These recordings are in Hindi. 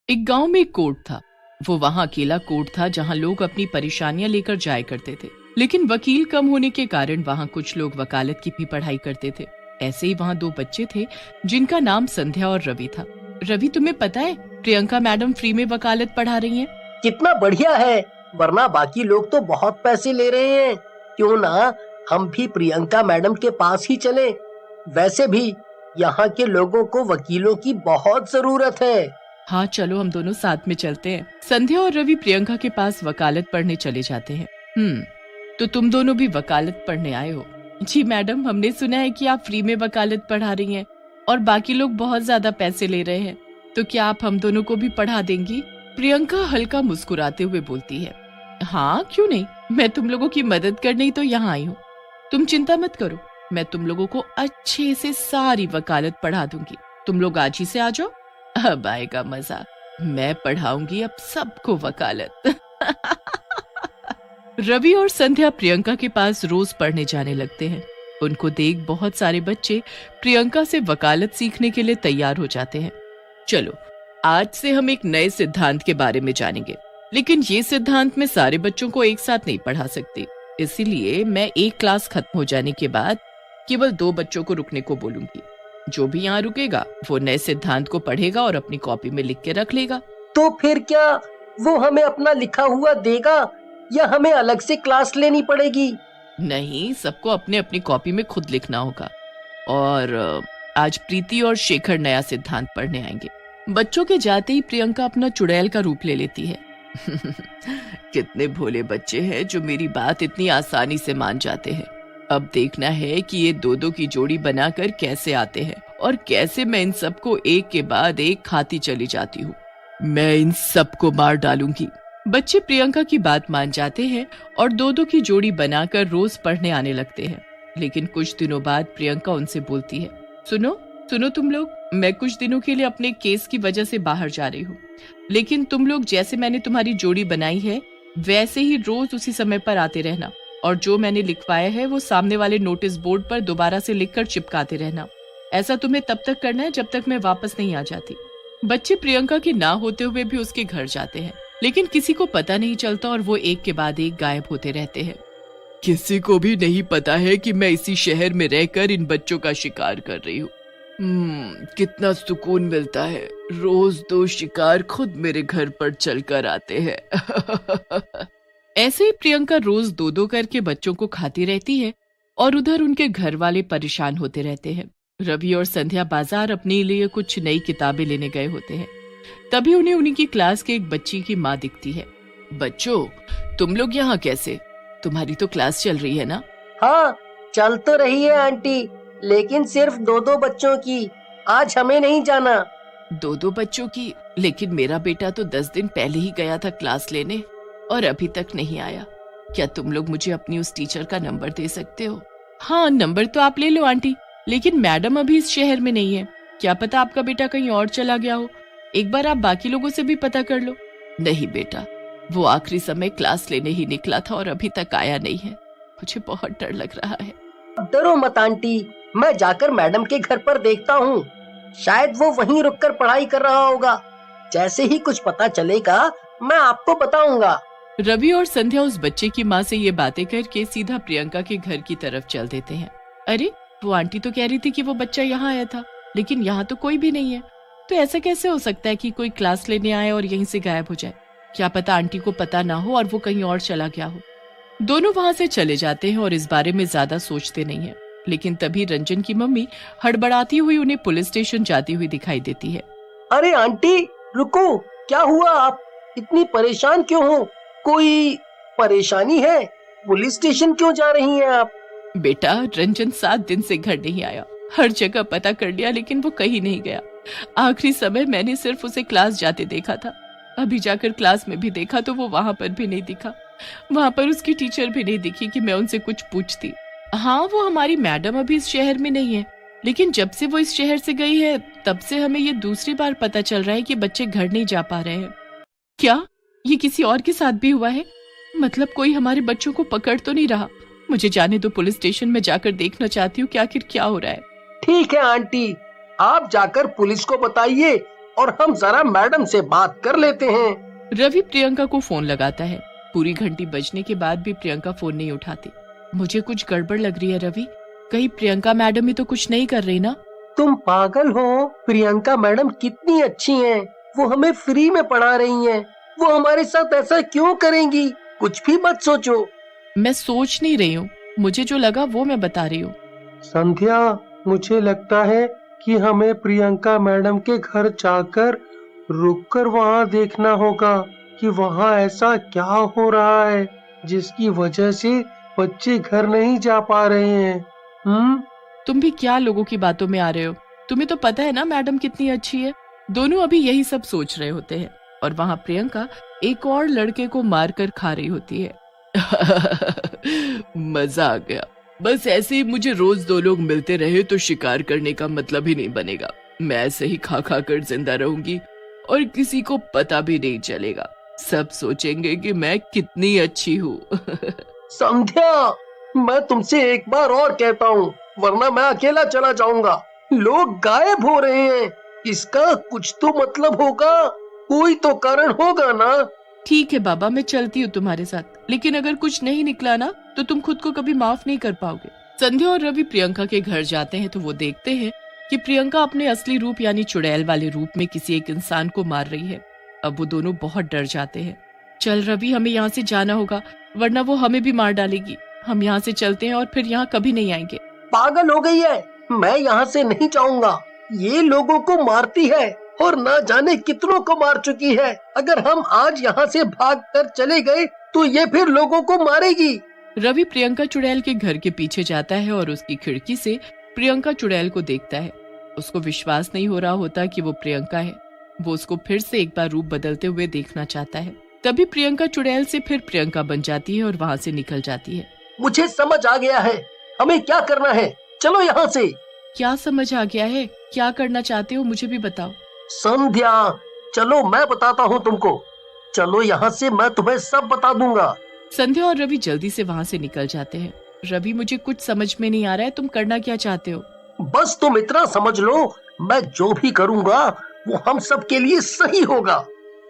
एक गांव में एक कोर्ट था। वो वहां अकेला कोर्ट था जहां लोग अपनी परेशानियां लेकर जाया करते थे, लेकिन वकील कम होने के कारण वहां कुछ लोग वकालत की भी पढ़ाई करते थे। ऐसे ही वहां दो बच्चे थे जिनका नाम संध्या और रवि था। रवि, तुम्हें पता है प्रियंका मैडम फ्री में वकालत पढ़ा रही हैं? कितना बढ़िया है, वरना बाकी लोग तो बहुत पैसे ले रहे हैं। क्यों ना हम भी प्रियंका मैडम के पास ही चलें। वैसे भी यहाँ के लोगों को वकीलों की बहुत जरूरत है। हाँ चलो, हम दोनों साथ में चलते हैं। संध्या और रवि प्रियंका के पास वकालत पढ़ने चले जाते हैं। तो तुम दोनों भी वकालत पढ़ने आए हो? जी मैडम, हमने सुना है कि आप फ्री में वकालत पढ़ा रही हैं और बाकी लोग बहुत ज्यादा पैसे ले रहे हैं, तो क्या आप हम दोनों को भी पढ़ा देंगी? प्रियंका हल्का मुस्कुराते हुए बोलती है, हाँ क्यों नहीं, मैं तुम लोगों की मदद करने ही तो यहाँ आई हूँ। तुम चिंता मत करो, मैं तुम लोगों को अच्छे से सारी वकालत पढ़ा दूंगी। तुम लोग आज ही से आ जाओ, अब आएगा मजा। मैं पढ़ाऊंगी अब सबको वकालत। रवि और संध्या प्रियंका के पास रोज पढ़ने जाने लगते हैं। उनको देख बहुत सारे बच्चे प्रियंका से वकालत सीखने के लिए तैयार हो जाते हैं। चलो, आज से हम एक नए सिद्धांत के बारे में जानेंगे, लेकिन ये सिद्धांत मैं सारे बच्चों को एक साथ नहीं पढ़ा सकती। इसीलिए मैं एक क्लास खत्म हो जाने के बाद केवल 2 बच्चों को रुकने को बोलूंगी। जो भी यहाँ रुकेगा वो नए सिद्धांत को पढ़ेगा और अपनी कॉपी में लिख के रख लेगा। तो फिर क्या वो हमें अपना लिखा हुआ देगा या हमें अलग से क्लास लेनी पड़ेगी? नहीं, सबको अपने अपनी कॉपी में खुद लिखना होगा। और आज प्रीति और शेखर नया सिद्धांत पढ़ने आएंगे। बच्चों के जाते ही प्रियंका अपना चुड़ैल का रूप ले लेती है। कितने भोले बच्चे हैं जो मेरी बात इतनी आसानी से मान जाते हैं। अब देखना है कि ये 2-2 की जोड़ी बनाकर कैसे आते हैं और कैसे मैं इन सबको एक के बाद एक खाती चली जाती हूँ। मैं इन सबको मार डालूंगी। बच्चे प्रियंका की बात मान जाते हैं और 2-2 की जोड़ी बनाकर रोज पढ़ने आने लगते हैं। लेकिन कुछ दिनों बाद प्रियंका उनसे बोलती है, सुनो सुनो तुम लोग, मैं कुछ दिनों के लिए अपने केस की वजह से बाहर जा रही हूँ, लेकिन तुम लोग जैसे मैंने तुम्हारी जोड़ी बनाई है वैसे ही रोज उसी समय पर आते रहना, और जो मैंने लिखवाया है वो सामने वाले नोटिस बोर्ड पर दोबारा से लिखकर चिपकाते रहना। ऐसा तुम्हें तब तक करना है जब तक मैं वापस नहीं आ जाती। बच्चे प्रियंका के ना होते हुए भी उसके घर जाते हैं, लेकिन किसी को पता नहीं चलता और वो एक के बाद एक गायब होते रहते हैं। किसी को भी नहीं पता है कि मैं इसी शहर में रहकर इन बच्चों का शिकार कर रही हूँ। कितना सुकून मिलता है, रोज 2 शिकार खुद मेरे घर पर चलकर आते हैं। ऐसे ही प्रियंका रोज 2-2 करके बच्चों को खाती रहती है और उधर उनके घर वाले परेशान होते रहते हैं। रवि और संध्या बाजार अपने लिए कुछ नई किताबें लेने गए होते हैं। तभी उन्हें उन्हीं की क्लास के एक बच्ची की माँ दिखती है। बच्चों, तुम लोग यहाँ कैसे? तुम्हारी तो क्लास चल रही है ना? हाँ, चल तो रही है आंटी, लेकिन सिर्फ 2-2 बच्चों की। आज हमें नहीं जाना। 2-2 बच्चों की? लेकिन मेरा बेटा तो 10 दिन पहले ही गया था क्लास लेने और अभी तक नहीं आया। क्या तुम लोग मुझे अपनी उस टीचर का नंबर दे सकते हो? हाँ, नंबर तो आप ले लो आंटी, लेकिन मैडम अभी इस शहर में नहीं है। क्या पता आपका बेटा कहीं और चला गया हो। एक बार आप बाकी लोगों से भी पता कर लो। नहीं बेटा, वो आखिरी समय क्लास लेने ही निकला था और अभी तक आया नहीं है। मुझे बहुत डर लग रहा है। डरो मत आंटी, मैं जाकर मैडम के घर पर देखता हूँ। शायद वो वहीं रुककर पढ़ाई कर रहा होगा। जैसे ही कुछ पता चलेगा मैं आपको बताऊंगा। रवि और संध्या उस बच्चे की माँ से ये बातें करके सीधा प्रियंका के घर की तरफ चल देते हैं। अरे, वो आंटी तो कह रही थी कि वो बच्चा यहाँ आया था, लेकिन यहाँ तो कोई भी नहीं है। तो ऐसा कैसे हो सकता है कि कोई क्लास लेने आए और यहीं से गायब हो जाए? क्या पता आंटी को पता ना हो और वो कहीं और चला गया हो। दोनों वहां से चले जाते हैं और इस बारे में ज्यादा सोचते नहीं है। लेकिन तभी रंजन की मम्मी हड़बड़ाती हुई उन्हें पुलिस स्टेशन जाती हुई दिखाई देती है। अरे आंटी रुको, क्या हुआ? आप इतनी परेशान क्यों हो? कोई परेशानी है? पुलिस स्टेशन क्यों जा रही हैं आप? बेटा, रंजन 7 दिन से घर नहीं आया। हर जगह पता कर लिया लेकिन वो कहीं नहीं गया। आखिरी समय मैंने सिर्फ उसे क्लास जाते देखा था। अभी जाकर क्लास में भी देखा तो वो वहां पर भी नहीं दिखा। वहां पर उसकी टीचर भी नहीं दिखी कि मैं उनसे कुछ पूछती। हाँ, वो हमारी मैडम अभी इस शहर में नहीं है, लेकिन जब से वो इस शहर से गई है तब से हमें ये दूसरी बार पता चल रहा है कि बच्चे घर नहीं जा पा रहे हैं। क्या ये किसी और के साथ भी हुआ है? मतलब कोई हमारे बच्चों को पकड़ तो नहीं रहा? मुझे जाने दो, पुलिस स्टेशन में जाकर देखना चाहती हूँ कि आखिर क्या हो रहा है। ठीक है आंटी, आप जाकर पुलिस को बताइए और हम जरा मैडम से बात कर लेते हैं। रवि प्रियंका को फोन लगाता है। पूरी घंटी बजने के बाद भी प्रियंका फोन नहीं उठाती। मुझे कुछ गड़बड़ लग रही है रवि, कहीं प्रियंका मैडम ही तो कुछ नहीं कर रही ना? तुम पागल हो, प्रियंका मैडम कितनी अच्छी हैं, वो हमें फ्री में पढ़ा रही हैं, वो हमारे साथ ऐसा क्यों करेंगी? कुछ भी मत सोचो। मैं सोच नहीं रही हूँ, मुझे जो लगा वो मैं बता रही हूँ। संध्या, मुझे लगता है कि हमें प्रियंका मैडम के घर जाकर रुककर वहाँ देखना होगा कि वहाँ ऐसा क्या हो रहा है जिसकी वजह से बच्चे घर नहीं जा पा रहे हैं। तुम भी क्या लोगों की बातों में आ रहे हो? तुम्हें तो पता है ना मैडम कितनी अच्छी है। दोनों अभी यही सब सोच रहे होते हैं और वहाँ प्रियंका एक और लड़के को मारकर खा रही होती है। मजा आ गया। बस ऐसे ही मुझे रोज दो लोग मिलते रहे तो शिकार करने का मतलब ही नहीं बनेगा। मैं ऐसे ही खा खा कर जिंदा रहूंगी और किसी को पता भी नहीं चलेगा। सब सोचेंगे कि मैं कितनी अच्छी हूँ। संध्या, मैं तुमसे एक बार और कहता हूँ, वरना मैं अकेला चला जाऊंगा। लोग गायब हो रहे हैं, इसका कुछ तो मतलब होगा, कोई तो कारण होगा ना। ठीक है बाबा, मैं चलती हूँ तुम्हारे साथ, लेकिन अगर कुछ नहीं निकला ना तो तुम खुद को कभी माफ नहीं कर पाओगे। संध्या और रवि प्रियंका के घर जाते हैं तो वो देखते हैं कि प्रियंका अपने असली रूप यानी चुड़ैल वाले रूप में किसी एक इंसान को मार रही है। अब वो दोनों बहुत डर जाते हैं। चल रवि, हमें यहाँ से जाना होगा, वरना वो हमें भी मार डालेगी। हम यहाँ से चलते हैं और फिर यहाँ कभी नहीं आएंगे। पागल हो गई है, मैं यहाँ से नहीं जाऊंगा। ये लोगों को मारती है और ना जाने कितनों को मार चुकी है। अगर हम आज यहाँ से भागकर चले गए तो ये फिर लोगों को मारेगी। रवि प्रियंका चुड़ैल के घर के पीछे जाता है और उसकी खिड़की से प्रियंका चुड़ैल को देखता है। उसको विश्वास नहीं हो रहा होता कि वो प्रियंका है। वो उसको फिर से एक बार रूप बदलते हुए देखना चाहता है। तभी प्रियंका चुड़ैल से फिर प्रियंका बन जाती है और वहाँ से निकल जाती है। मुझे समझ आ गया है, हमें क्या करना है, चलो यहाँ से। क्या समझ आ गया है? क्या करना चाहते हो मुझे भी बताओ। संध्या, चलो मैं बताता हूँ तुमको। चलो यहाँ से, मैं तुम्हें सब बता दूंगा। संध्या और रवि जल्दी से वहाँ से निकल जाते हैं। रवि, मुझे कुछ समझ में नहीं आ रहा है, तुम करना क्या चाहते हो? बस तुम इतना समझ लो, मैं जो भी करूँगा वो हम सब के लिए सही होगा।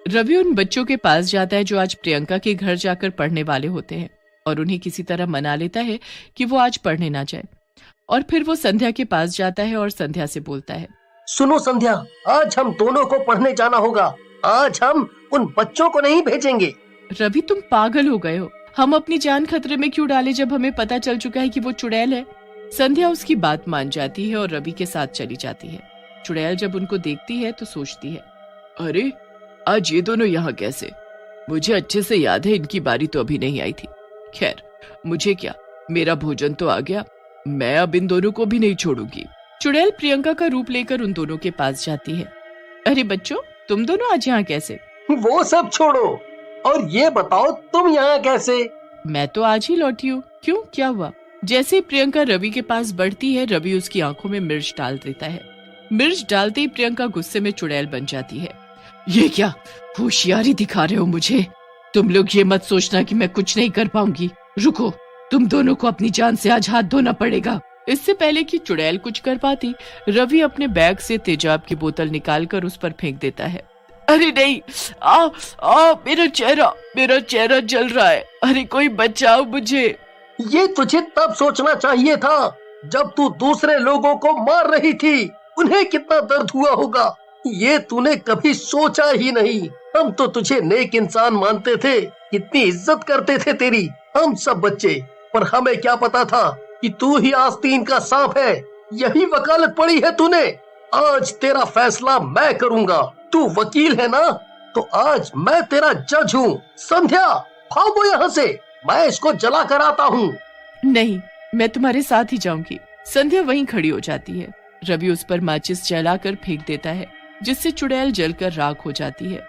रवि उन बच्चों के पास जाता है जो आज प्रियंका के घर जाकर पढ़ने वाले होते हैं और उन्हें किसी तरह मना लेता है कि वो आज पढ़ने ना जाए। और फिर वो संध्या के पास जाता है और संध्या से बोलता है, सुनो संध्या, आज हम दोनों को पढ़ने जाना होगा। आज हम उन बच्चों को नहीं भेजेंगे। रवि, तुम पागल हो गए हो। हम अपनी जान खतरे में क्यों डाले जब हमें पता चल चुका है कि वो चुड़ैल है। संध्या उसकी बात मान जाती है और रवि के साथ चली जाती है। चुड़ैल जब उनको देखती है तो सोचती है, अरे आज ये दोनों यहाँ कैसे? मुझे अच्छे से याद है इनकी बारी तो अभी नहीं आई थी। खैर, मुझे क्या, मेरा भोजन तो आ गया, मैं अब इन दोनों को भी नहीं छोड़ूंगी। चुड़ैल प्रियंका का रूप लेकर उन दोनों के पास जाती है। अरे बच्चों, तुम दोनों आज यहाँ कैसे? वो सब छोड़ो और ये बताओ, तुम यहाँ कैसे? मैं तो आज ही लौटी हूँ। क्यों, क्या हुआ? जैसे ही प्रियंका रवि के पास बढ़ती है, रवि उसकी आंखों में मिर्च डाल देता है। मिर्च डालते ही प्रियंका गुस्से में चुड़ैल बन जाती है। ये क्या होशियारी दिखा रहे हो मुझे? तुम लोग ये मत सोचना कि मैं कुछ नहीं कर पाऊंगी। रुको, तुम दोनों को अपनी जान से आज हाथ धोना पड़ेगा। इससे पहले कि चुड़ैल कुछ कर पाती, रवि अपने बैग से तेजाब की बोतल निकालकर उस पर फेंक देता है। अरे नहीं, मेरा चेहरा जल रहा है। अरे कोई बचाओ मुझे। ये तुझे तब सोचना चाहिए था जब तू दूसरे लोगों को मार रही थी। उन्हें कितना दर्द हुआ होगा, ये तूने कभी सोचा ही नहीं। हम तो तुझे नेक इंसान मानते थे, कितनी इज्जत करते थे तेरी हम सब बच्चे, पर हमें क्या पता था कि तू ही आस्तीन का सांप है। यही वकालत पड़ी है तूने। आज तेरा फैसला मैं करूंगा। तू वकील है ना, तो आज मैं तेरा जज हूँ। संध्या, भागो यहाँ से, मैं इसको जला कर आता हूँ। नहीं, मैं तुम्हारे साथ ही जाऊंगी। संध्या वहीं खड़ी हो जाती है। रवि उस पर माचिस जलाकर फेंक देता है, जिससे चुड़ैल जलकर राख हो जाती है।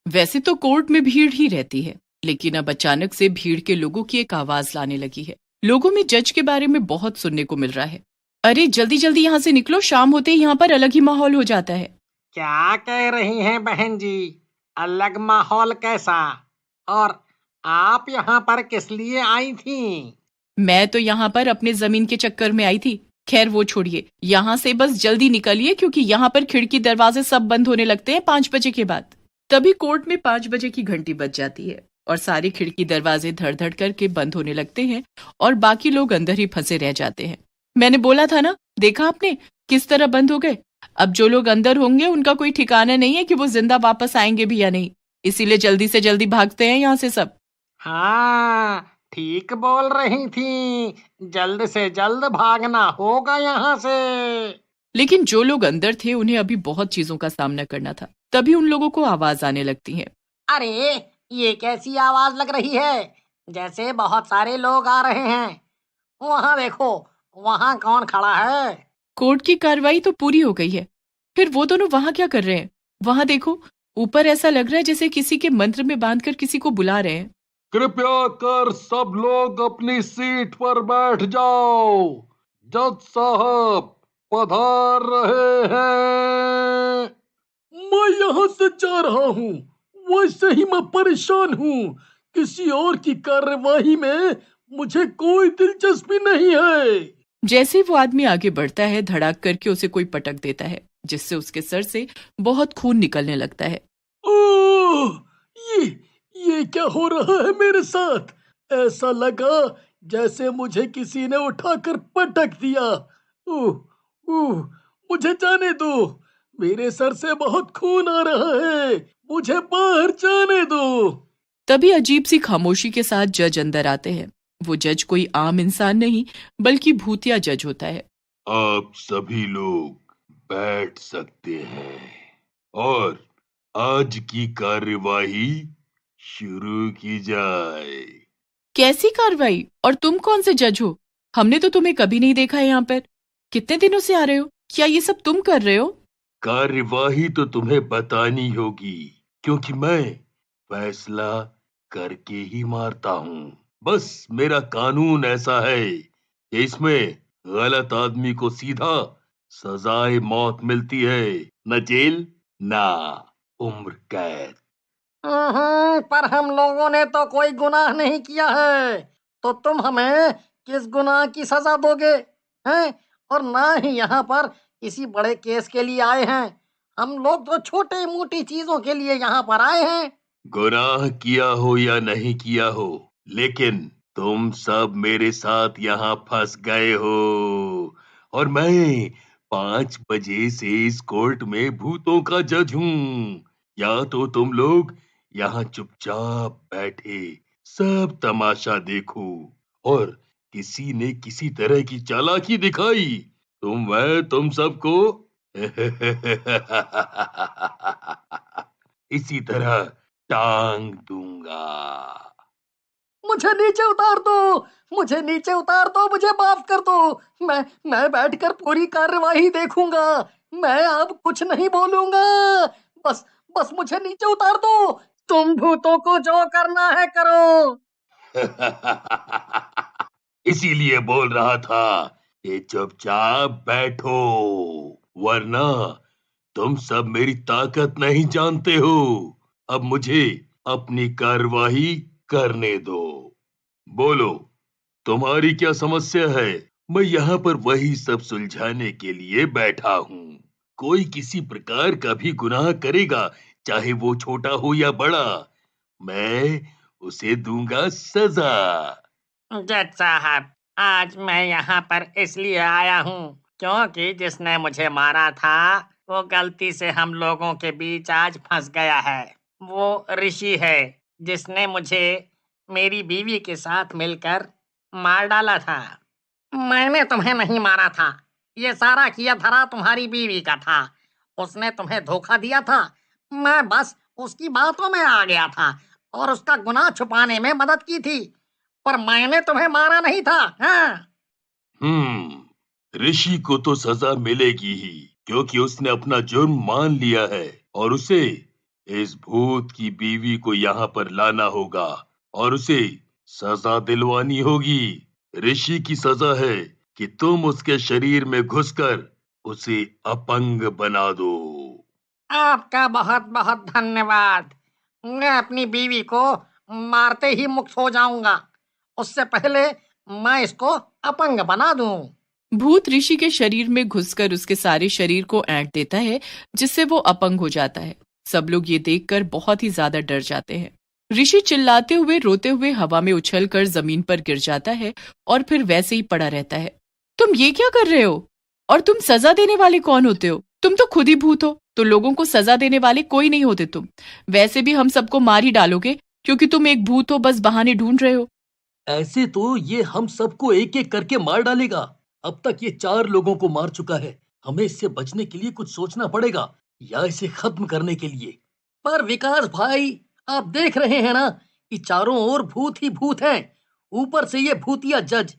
वैसे तो कोर्ट में भीड़ ही रहती है, लेकिन अब अचानक से भीड़ के लोगों की एक आवाज लाने लगी है। लोगों में जज के बारे में बहुत सुनने को मिल रहा है। अरे जल्दी जल्दी यहाँ से निकलो, शाम होते ही यहाँ पर अलग ही माहौल हो जाता है। क्या कह रही हैं बहन जी? अलग माहौल कैसा? और आप यहाँ पर किस लिए आई थी? मैं तो यहाँ पर अपने जमीन के चक्कर में आई थी। खैर वो छोड़िए, यहाँ से बस जल्दी निकलिए क्योंकि यहाँ पर खिड़की दरवाजे सब बंद होने लगते हैं 5 बजे के बाद। तभी कोर्ट में 5 बजे की घंटी बज जाती है और सारे खिड़की दरवाजे धड़ धड़ करके बंद होने लगते हैं और बाकी लोग अंदर ही फंसे रह जाते हैं। मैंने बोला था ना, देखा आपने किस तरह बंद हो गए। अब जो लोग अंदर होंगे उनका कोई ठिकाना नहीं है कि वो जिंदा वापस आएंगे भी या नहीं, इसीलिए जल्दी से जल्दी भागते हैं यहाँ से सब। हाँ, ठीक बोल रही थी, जल्द से जल्द भागना होगा यहाँ से। लेकिन जो लोग अंदर थे उन्हें अभी बहुत चीजों का सामना करना था। तभी उन लोगों को आवाज आने लगती है। अरे, ये कैसी आवाज लग रही है, जैसे बहुत सारे लोग आ रहे हैं। वहाँ देखो, वहाँ कौन खड़ा है? कोर्ट की कार्रवाई तो पूरी हो गई है, फिर वो दोनों वहां क्या कर रहे हैं? वहां देखो, ऊपर ऐसा लग रहा है जैसे किसी के मंत्र में बांधकर किसी को बुला रहे हैं। कृपया कर सब लोग अपनी सीट पर बैठ जाओ, जज साहब पधार रहे हैं। मैं यहाँ से जा रहा हूँ, वैसे ही मैं परेशान हूँ। किसी और की कार्यवाही में मुझे कोई दिलचस्पी नहीं है। जैसे ही वो आदमी आगे बढ़ता है, धड़ाक करके उसे कोई पटक देता है, जिससे उसके सर से बहुत खून निकलने लगता है। ओह, ये क्या हो रहा है मेरे साथ? ऐसा लगा जैसे मुझे किसी ने उठाकर पटक दिया। ओह ओह, मुझे जाने दो, मेरे सर से बहुत खून आ रहा है, मुझे बाहर जाने दो। तभी अजीब सी खामोशी के साथ जज अंदर आते हैं। वो जज कोई आम इंसान नहीं बल्कि भूतिया जज होता है। आप सभी लोग बैठ सकते हैं और आज की कार्यवाही शुरू की जाए। कैसी कार्रवाई? और तुम कौन से जज हो? हमने तो तुम्हें कभी नहीं देखा है यहाँ पर। कितने दिनों से आ रहे हो? क्या ये सब तुम कर रहे हो? कार्यवाही तो तुम्हें बतानी होगी क्योंकि मैं फैसला करके ही मारता हूँ। बस मेरा कानून ऐसा है कि इसमें गलत आदमी को सीधा सजाए मौत मिलती है, न जेल ना उम्र कैद। पर हम लोगों ने तो कोई गुनाह नहीं किया है, तो तुम हमें किस गुनाह की सजा दोगे हैं? और ना ही यहाँ पर किसी बड़े केस के लिए आए हैं, हम लोग तो छोटे मोटी चीजों के लिए यहाँ पर आए हैं। गुनाह किया हो या नहीं किया हो, लेकिन तुम सब मेरे साथ यहाँ फंस गए हो और मैं 5 बजे से इस कोर्ट में भूतों का जज हूँ। या तो तुम लोग यहाँ चुपचाप बैठे सब तमाशा देखो और किसी ने किसी तरह की चालाकी दिखाई तो मैं तुम सबको इसी तरह टांग दूंगा। मुझे नीचे उतार दो, मुझे नीचे उतार दो, मुझे माफ कर दो। मैं बैठकर पूरी कार्यवाही देखूंगा, मैं अब कुछ नहीं बोलूंगा। बस बस मुझे नीचे उतार दो, तुम भूतों को जो करना है करो। इसीलिए बोल रहा था कि चुपचाप बैठो, वरना तुम सब मेरी ताकत नहीं जानते हो। अब मुझे अपनी कार्यवाही करने दो। बोलो, तुम्हारी क्या समस्या है? मैं यहाँ पर वही सब सुलझाने के लिए बैठा हूँ। कोई किसी प्रकार का भी गुनाह करेगा, चाहे वो छोटा हो या बड़ा, मैं उसे दूंगा सजा। जज साहब, आज मैं यहाँ पर इसलिए आया हूँ क्योंकि जिसने मुझे मारा था वो गलती से हम लोगों के बीच आज फंस गया है। वो ऋषि है जिसने मुझे मेरी बीवी के साथ मिलकर मार डाला था। मैंने तुम्हें नहीं मारा था, ये सारा किया धरा तुम्हारी बीवी का था। उसने तुम्हें धोखा दिया था, मैं बस उसकी बातों में आ गया था और उसका गुनाह छुपाने में मदद की थी, पर मैंने तुम्हें मारा नहीं था। हाँ। ऋषि को तो सजा मिलेगी ही क्योंकि उसने अपना जुर्म मान लिया है और उसे इस भूत की बीवी को यहाँ पर लाना होगा और उसे सजा दिलवानी होगी। ऋषि की सजा है कि तुम उसके शरीर में घुसकर उसे अपंग बना दो। आपका बहुत बहुत धन्यवाद। मैं अपनी बीवी को मारते ही मुक्त हो जाऊंगा, उससे पहले मैं इसको अपंग बना दूं। भूत ऋषि के शरीर में घुसकर उसके सारे शरीर को ऐंठ देता है, जिससे वो अपंग हो जाता है। सब लोग ये देखकर बहुत ही ज्यादा डर जाते हैं। ऋषि चिल्लाते हुए रोते हुए हवा में उछलकर जमीन पर गिर जाता है और फिर वैसे ही पड़ा रहता है। तुम ये क्या कर रहे हो? और तुम सजा देने वाले कौन होते हो? तुम तो खुद ही भूत हो, तो लोगों को सजा देने वाले कोई नहीं होते तुम। वैसे भी हम सबको मार ही डालोगे, क्योंकि तुम एक भूत हो, बस बहाने ढूंढ रहे हो। ऐसे तो ये हम सबको एक एक करके मार डालेगा। अब तक ये 4 लोगों को मार चुका है। हमें इससे बचने के लिए कुछ सोचना पड़ेगा, या इसे खत्म करने के लिए। पर विकास भाई, आप देख रहे हैं ना कि चारों ओर भूत ही भूत हैं। ऊपर से ये भूतिया जज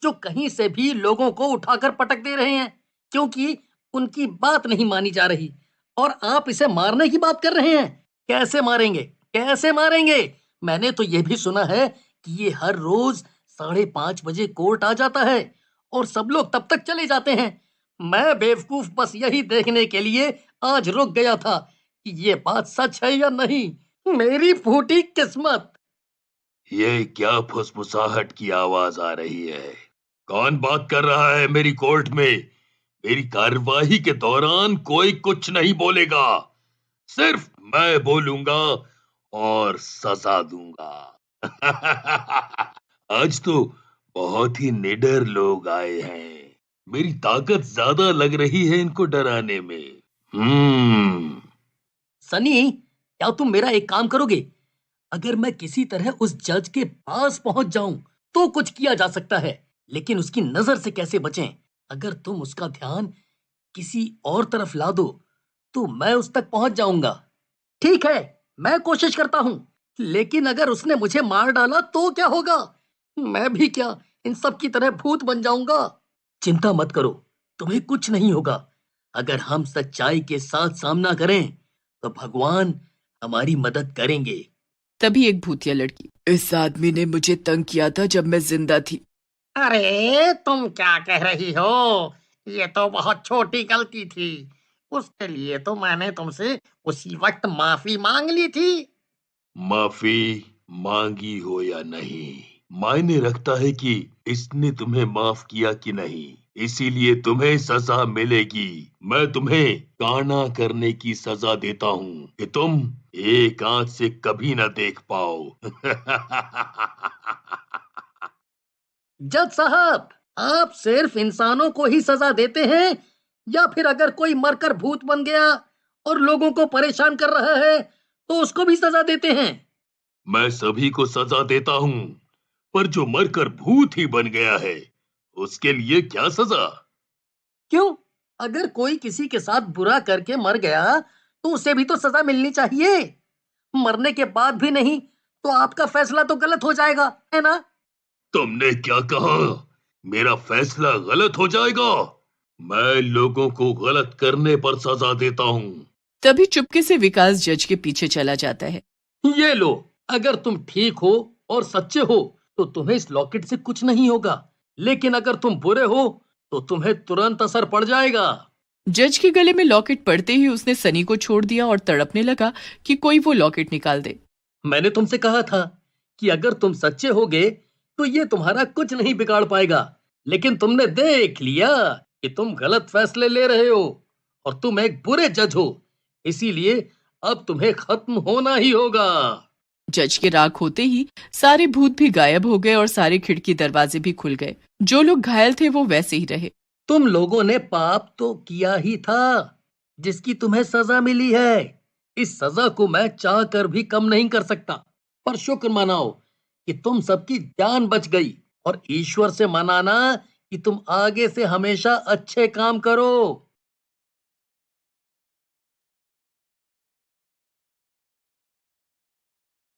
जो कहीं से भी लोगों को उठाकर पटक दे रहे हैं, क्योंकि उनकी बात नहीं मानी जा रही। और आप इसे मारने की बात कर रहे हैं। कैसे मारेंगे, कैसे मारेंगे? मैंने तो ये भी सुना है कि ये हर रोज 5:30 बजे कोर्ट आ जाता है और सब लोग तब तक चले जाते हैं। मैं बेवकूफ बस यही देखने के लिए आज रुक गया था कि ये बात सच है या नहीं। मेरी फूटी किस्मत। ये क्या फुसफुसाहट की आवाज आ रही है? कौन बात कर रहा है मेरी कोर्ट में? मेरी कार्यवाही के दौरान कोई कुछ नहीं बोलेगा, सिर्फ मैं बोलूंगा और सजा दूंगा। आज तो बहुत ही निडर लोग आए हैं। मेरी ताकत ज्यादा लग रही है इनको डराने में। सनी, क्या तुम मेरा एक काम करोगे? अगर मैं किसी तरह उस जज के पास पहुंच जाऊं तो कुछ किया जा सकता है, लेकिन उसकी नजर से कैसे बचें? अगर तुम उसका ध्यान किसी और तरफ ला दो तो मैं उस तक पहुंच जाऊंगा। ठीक है, मैं कोशिश करता हूं, लेकिन अगर उसने मुझे मार डाला तो क्या होगा? मैं भी क्या इन सब की तरह भूत बन जाऊंगा? चिंता मत करो, तुम्हें कुछ नहीं होगा। अगर हम सच्चाई के साथ सामना करें तो भगवान हमारी मदद करेंगे। तभी एक भूतिया लड़की, इस आदमी ने मुझे तंग किया था जब मैं जिंदा थी। अरे तुम क्या कह रही हो? ये तो बहुत छोटी गलती थी। उसके लिए तो मैंने तुमसे उसी वक्त माफी मांग ली थी। माफी मांगी हो या नहीं, मायने रखता है कि इसने तुम्हें माफ किया कि नहीं। इसीलिए तुम्हें सजा मिलेगी। मैं तुम्हें काना करने की सजा देता हूँ कि तुम एक आंख से कभी ना देख पाओ। जज साहब, आप सिर्फ इंसानों को ही सजा देते हैं या फिर अगर कोई मरकर भूत बन गया और लोगों को परेशान कर रहा है तो उसको भी सजा देते हैं? मैं सभी को सजा देता हूँ, पर जो मरकर भूत ही बन गया है उसके लिए क्या सजा? क्यों? अगर कोई किसी के साथ बुरा करके मर गया तो उसे भी तो सजा मिलनी चाहिए। मरने के बाद भी नहीं तो आपका फैसला तो गलत हो जाएगा, है ना? तुमने क्या कहा? मेरा फैसला गलत हो जाएगा? मैं लोगों को गलत करने पर सजा देता हूँ। तभी चुपके से विकास जज के पीछे चला जाता है। ये लो, अगर तुम ठीक हो और सच्चे हो तो तुम्हें इस लॉकेट से कुछ नहीं होगा, लेकिन अगर तुम बुरे हो तो तुम्हें तुरंत असर पड़ जाएगा। जज के गले में लॉकेट पड़ते ही उसने सनी को छोड़ दिया और तड़पने लगा कि कोई वो लॉकेट निकाल दे। मैंने तुमसे कहा था कि अगर तुम सच्चे होगे तो ये तुम्हारा कुछ नहीं बिगाड़ पाएगा, लेकिन तुमने देख लिया कि तुम गलत फैसले ले रहे हो और तुम एक बुरे जज हो। इसीलिए अब तुम्हें खत्म होना ही होगा। जज के राख होते ही सारे भूत भी गायब हो गए और सारे खिड़की दरवाजे भी खुल गए। जो लोग घायल थे वो वैसे ही रहे। तुम लोगों ने पाप तो किया ही था, जिसकी तुम्हें सजा मिली है। इस सजा को मैं चाह कर भी कम नहीं कर सकता, पर शुक्र मनाओ कि तुम सबकी जान बच गई और ईश्वर से मनाना कि तुम आगे से हमेशा अच्छे काम करो।